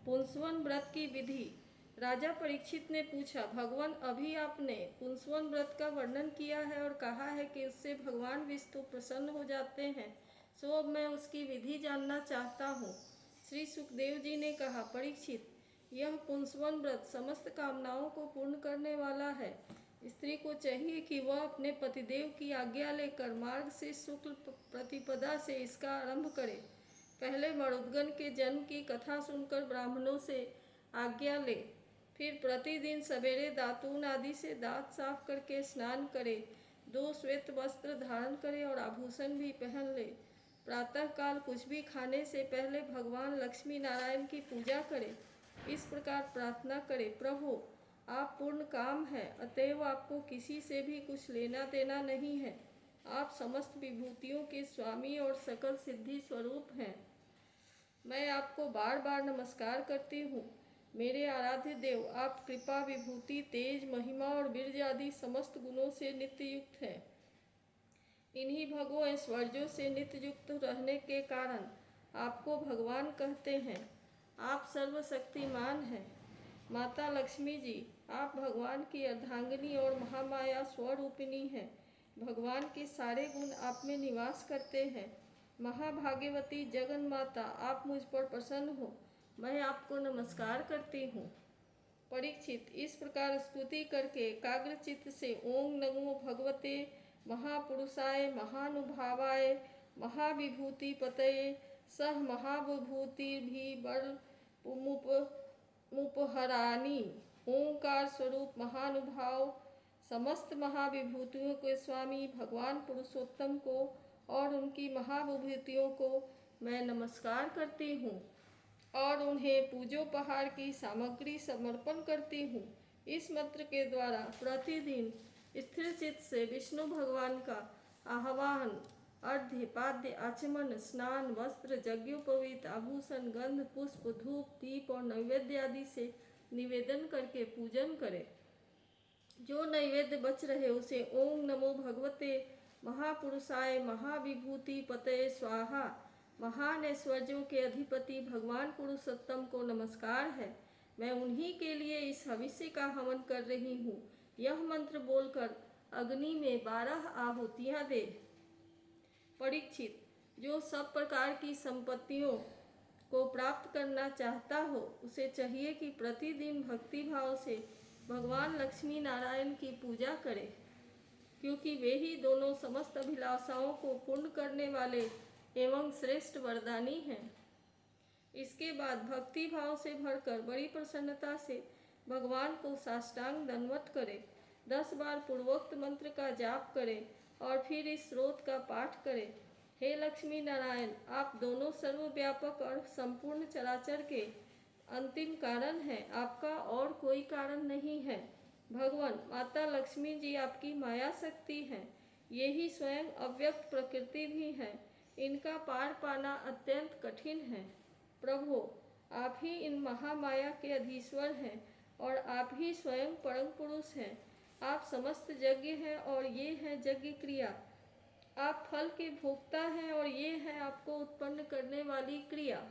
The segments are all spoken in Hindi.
पुंसवन व्रत की विधि। राजा परीक्षित ने पूछा, भगवान, अभी आपने पुंसवन व्रत का वर्णन किया है और कहा है कि उससे भगवान विष्णु प्रसन्न हो जाते हैं, सो अब मैं उसकी विधि जानना चाहता हूँ। श्री सुखदेव जी ने कहा, परीक्षित, यह पुंसवन व्रत समस्त कामनाओं को पूर्ण करने वाला है। स्त्री को चाहिए कि वह अपने पतिदेव की आज्ञा लेकर मार्ग से शुक्ल प्रतिपदा से इसका आरंभ करे। पहले मरुदगण के जन्म की कथा सुनकर ब्राह्मणों से आज्ञा ले, फिर प्रतिदिन सवेरे दातून आदि से दांत साफ करके स्नान करे, 2 श्वेत वस्त्र धारण करे और आभूषण भी पहन ले। प्रातःकाल कुछ भी खाने से पहले भगवान लक्ष्मी नारायण की पूजा करे। इस प्रकार प्रार्थना करे, प्रभु, आप पूर्ण काम है, अतएव आपको किसी से भी कुछ लेना देना नहीं है। आप समस्त विभूतियों के स्वामी और सकल सिद्धि स्वरूप हैं। मैं आपको बार बार नमस्कार करती हूँ। मेरे आराध्य देव, आप कृपा, विभूति, तेज, महिमा और वीर्य आदि समस्त गुणों से नित्य युक्त हैं। इन्हीं भगों ऐश्वर्यों से नित्य युक्त रहने के कारण आपको भगवान कहते हैं। आप सर्वशक्तिमान हैं। माता लक्ष्मी जी, आप भगवान की अर्धांगिनी और महामाया स्वरूपिणी हैं। भगवान के सारे गुण आप में निवास करते हैं। महाभाग्यवती जगन माता, आप मुझ पर प्रसन्न हो। मैं आपको नमस्कार करती हूँ। परीक्षित, इस प्रकार स्तुति करके एकाग्र चित्त से ओम नमो भगवते महापुरुषाय महानुभावाय महाविभूति पतये सह महाविभूति भी बल मुपहरानी। ओंकार स्वरूप महानुभाव समस्त महाविभूतियों के स्वामी भगवान पुरुषोत्तम को और उनकी महाविभूतियों को मैं नमस्कार करती हूँ और उन्हें पूजोपहार की सामग्री समर्पण करती हूँ। इस मंत्र के द्वारा प्रतिदिन स्थिर चित्त से विष्णु भगवान का आह्वान, अर्घ्य, पाद्य, आचमन, स्नान, वस्त्र, यज्ञोपवीत, आभूषण, गंध, पुष्प, धूप, दीप और नैवेद्य आदि से निवेदन करके पूजन करें। जो नैवेद्य बच रहे उसे ओम नमो भगवते महापुरुषाय महाविभूति पतये स्वाहा। महान ऐश्वर्यों के अधिपति भगवान पुरुषोत्तम को नमस्कार है। मैं उन्हीं के लिए इस हविष्य का हवन कर रही हूँ। यह मंत्र बोलकर अग्नि में 12 आहुतियाँ दे। परीक्षित, जो सब प्रकार की संपत्तियों को प्राप्त करना चाहता हो उसे चाहिए कि प्रतिदिन भक्ति भाव से भगवान लक्ष्मी नारायण की पूजा करे, क्योंकि वे ही दोनों समस्त अभिलाषाओं को पूर्ण करने वाले एवं श्रेष्ठ वरदानी हैं। इसके बाद भक्ति भाव से भरकर बड़ी प्रसन्नता से भगवान को साष्टांग दंडवत करे, 10 बार पूर्वोक्त मंत्र का जाप करे और फिर इस स्रोत का पाठ करे। हे लक्ष्मी नारायण, आप दोनों सर्वव्यापक और संपूर्ण चराचर के अंतिम कारण हैं। आपका और कोई कारण नहीं है। भगवान माता लक्ष्मी जी आपकी माया शक्ति हैं। ये ही स्वयं अव्यक्त प्रकृति भी है। इनका पार पाना अत्यंत कठिन है। प्रभु, आप ही इन महामाया के अधीश्वर हैं और आप ही स्वयं परम पुरुष हैं। आप समस्त यज्ञ हैं और ये है यज्ञ क्रिया। आप फल के भोक्ता हैं और ये है आपको उत्पन्न करने वाली क्रिया।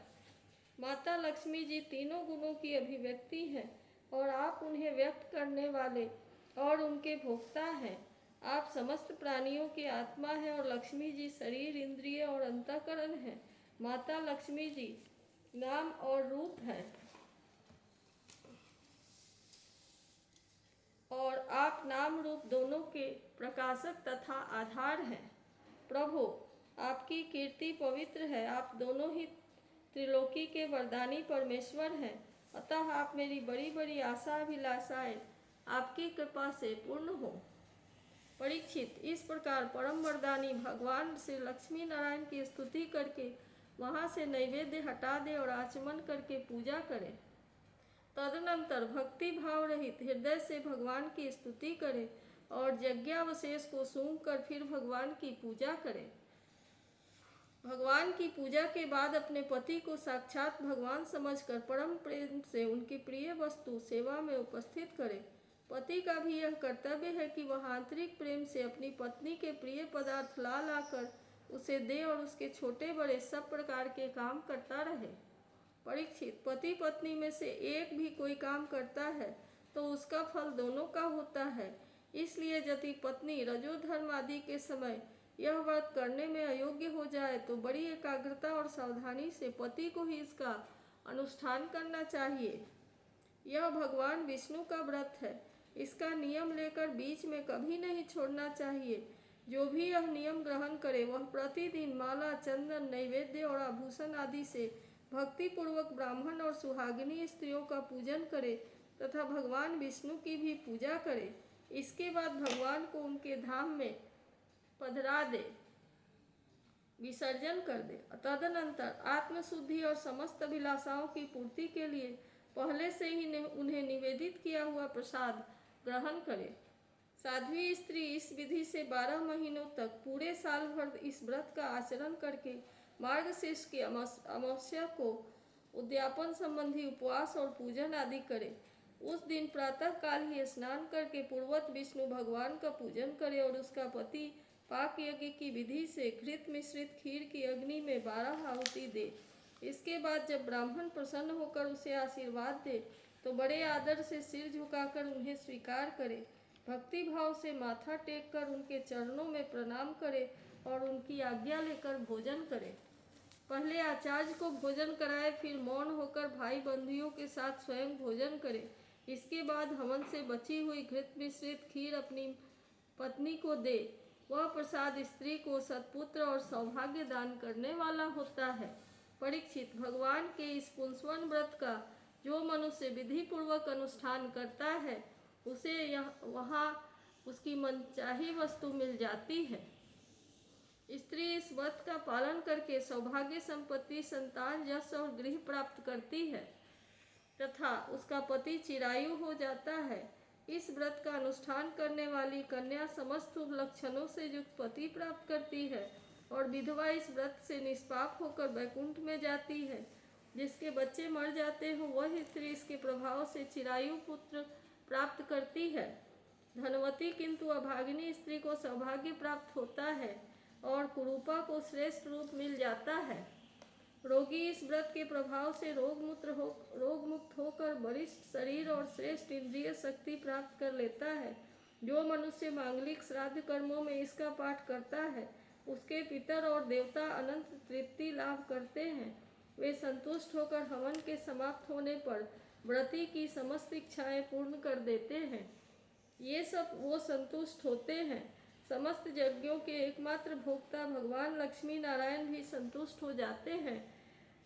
माता लक्ष्मी जी तीनों गुणों की अभिव्यक्ति हैं और आप उन्हें व्यक्त करने वाले और उनके भोक्ता हैं। आप समस्त प्राणियों की आत्मा हैं और लक्ष्मी जी शरीर, इंद्रिय और अंतःकरण हैं। माता लक्ष्मी जी नाम और रूप हैं और आप नाम रूप दोनों के प्रकाशक तथा आधार हैं। प्रभु, आपकी कीर्ति पवित्र है। आप दोनों ही त्रिलोकी के वरदानी परमेश्वर हैं। अतः आप मेरी बड़ी बड़ी आशा अभिलाषाएं आपकी कृपा से पूर्ण हो। परीक्षित, इस प्रकार परम वरदानी भगवान श्री लक्ष्मी नारायण की स्तुति करके वहाँ से नैवेद्य हटा दे और आचमन करके पूजा करें। तदनंतर भक्ति भाव रहित हृदय से भगवान की स्तुति करें और यज्ञावशेष को सूंघ कर फिर भगवान की पूजा करें। भगवान की पूजा के बाद अपने पति को साक्षात भगवान समझकर परम प्रेम से उनकी प्रिय वस्तु सेवा में उपस्थित करें। पति का भी यह कर्तव्य है कि वह आंतरिक प्रेम से अपनी पत्नी के प्रिय पदार्थ ला लाकर उसे दे और उसके छोटे बड़े सब प्रकार के काम करता रहे। परीक्षित, पति पत्नी में से एक भी कोई काम करता है तो उसका फल दोनों का होता है। इसलिए यदि पत्नी रजोधर्म आदि के समय यह व्रत करने में अयोग्य हो जाए तो बड़ी एकाग्रता और सावधानी से पति को ही इसका अनुष्ठान करना चाहिए। यह भगवान विष्णु का व्रत है। इसका नियम लेकर बीच में कभी नहीं छोड़ना चाहिए। जो भी यह नियम ग्रहण करे वह प्रतिदिन माला, चंदन, नैवेद्य और आभूषण आदि से भक्ति पूर्वक ब्राह्मण और सुहागिनी स्त्रियों का पूजन करे तथा भगवान विष्णु की भी पूजा करे। इसके बाद भगवान को उनके धाम में पधरा दे, विसर्जन कर दे। तदनंतर आत्मशुद्धि और समस्त अभिलाषाओं की पूर्ति के लिए पहले से ही उन्हें निवेदित किया हुआ प्रसाद ग्रहण करे। साध्वी स्त्री इस विधि से 12 महीनों तक पूरे साल भर इस व्रत का आचरण करके मार्गशीर्ष की अमावस्या को उद्यापन संबंधी उपवास और पूजन आदि करे। उस दिन प्रातः काल ही स्नान करके पूर्वत विष्णु भगवान का पूजन करे और उसका पति पाक यज्ञ की विधि से घृत मिश्रित खीर की अग्नि में 12 आहुति दे। इसके बाद जब ब्राह्मण प्रसन्न होकर उसे आशीर्वाद दे तो बड़े आदर से सिर झुकाकर उन्हें स्वीकार करे, भक्ति भाव से माथा टेक कर उनके चरणों में प्रणाम करे और उनकी आज्ञा लेकर भोजन करे। पहले आचार्य को भोजन कराए, फिर मौन होकर भाई बंधुओं के साथ स्वयं भोजन करे। इसके बाद हवन से बची हुई घृत मिश्रित खीर अपनी पत्नी को दे। वह प्रसाद स्त्री को सत्पुत्र और सौभाग्य दान करने वाला होता है। परीक्षित, भगवान के इस पुंसवन व्रत का जो मनुष्य विधि पूर्वक अनुष्ठान करता है उसे वहाँ उसकी मनचाही वस्तु मिल जाती है। स्त्री इस व्रत का पालन करके सौभाग्य, संपत्ति, संतान, यश और गृह प्राप्त करती है तथा उसका पति चिरायु हो जाता है। इस व्रत का अनुष्ठान करने वाली कन्या समस्त शुभ लक्षणों से युक्त पति प्राप्त करती है और विधवा इस व्रत से निष्पाप होकर वैकुंठ में जाती है। जिसके बच्चे मर जाते हो वह स्त्री इसके प्रभाव से चिरायु पुत्र प्राप्त करती है। धनवती किंतु अभागिनी स्त्री को सौभाग्य प्राप्त होता है और कुरूपा को श्रेष्ठ रूप मिल जाता है। रोगी इस व्रत के प्रभाव से रोग मुक्त होकर वरिष्ठ शरीर और श्रेष्ठ इंद्रिय शक्ति प्राप्त कर लेता है। जो मनुष्य मांगलिक श्राद्ध कर्मों में इसका पाठ करता है उसके पितर और देवता अनंत तृप्ति लाभ करते हैं। वे संतुष्ट होकर हवन के समाप्त होने पर व्रती की समस्त इच्छाएं पूर्ण कर देते हैं। ये सब वो संतुष्ट होते हैं। समस्त यज्ञों के एकमात्र भोक्ता भगवान लक्ष्मी नारायण भी संतुष्ट हो जाते हैं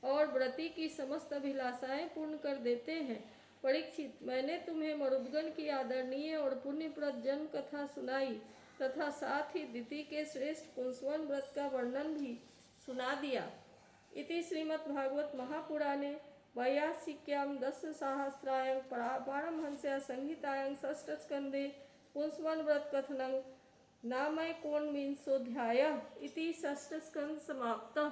और व्रती की समस्त अभिलाषाएं पूर्ण कर देते हैं। परीक्षित, मैंने तुम्हें मरुदगण की आदरणीय और पुण्यप्रद जन्म कथा सुनाई तथा साथ ही दिति के श्रेष्ठ पुंसवन व्रत का वर्णन भी सुना दिया। इति श्रीमद्भागवत महापुराणे वैयासिक्यां दशसहस्रायां पारमहंस्यां संहितायां षष्ठस्कन्धे पुंसवन व्रत कथनं नामैकोनविंशोऽध्यायः इति षष्ठस्कन्ध समाप्तः।